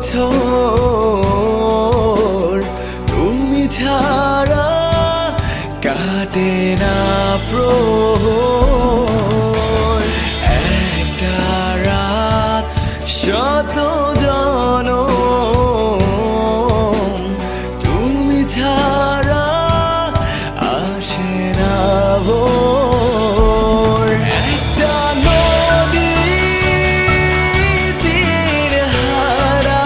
বছর তুমি ছাড়া কাটে না প্রহর। একটা রাত শত জনম তুমি ছাড়া আসে না ভোর। একটা নদী তীর হারা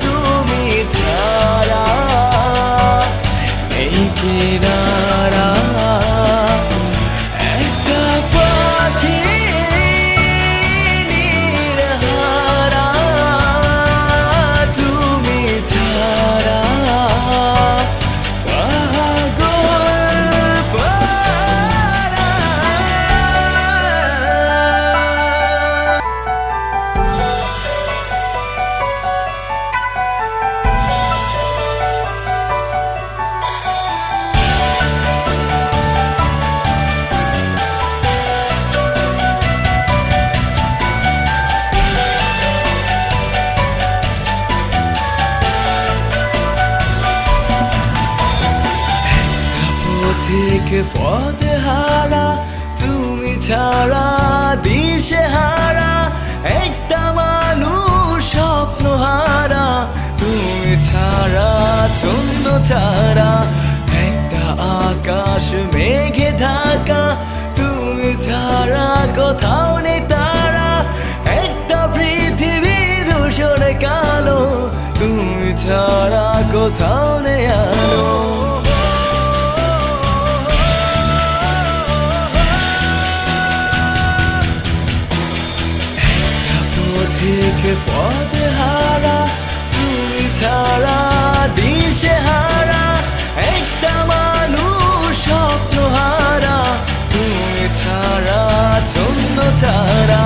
তুমি ছাড়া এই কিনারা। একটা পাখি নির্হারা তুমি ছাড়া পাগল পারা। থেকে পথে হারা তুমি ছাড়া দিশে হারা। একটা মানুষ স্বপ্ন হারা তুমি ছাড়া ছন্দ ছাড়া। একটা আকাশ মেঘে ঢাকা তুমি ছাড়া কোথাও নেই তারা। একটা পৃথিবী ধূসর কালো তুমি ছাড়া কোথাও নেই আলো। থেকে পথে হারা তুমি ছাড়া দিশে হারা। একটা মানুষ স্বপ্ন হারা তুমি ছাড়া ছন্দ ছাড়া।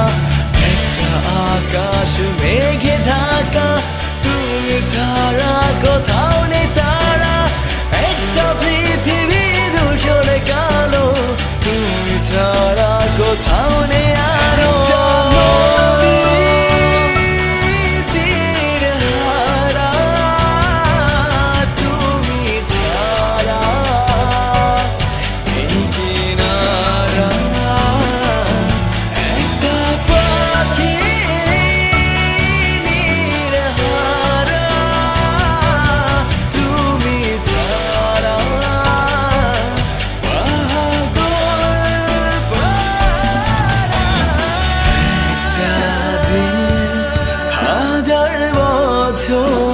একটা আকাশ মেঘে ঢাকা তুমি ছাড়া কোথাও নেই তারা। একটা পৃথিবী ধূসর কালো তুমি ছাড়া কোথাও নেই আলো। হাজার বছর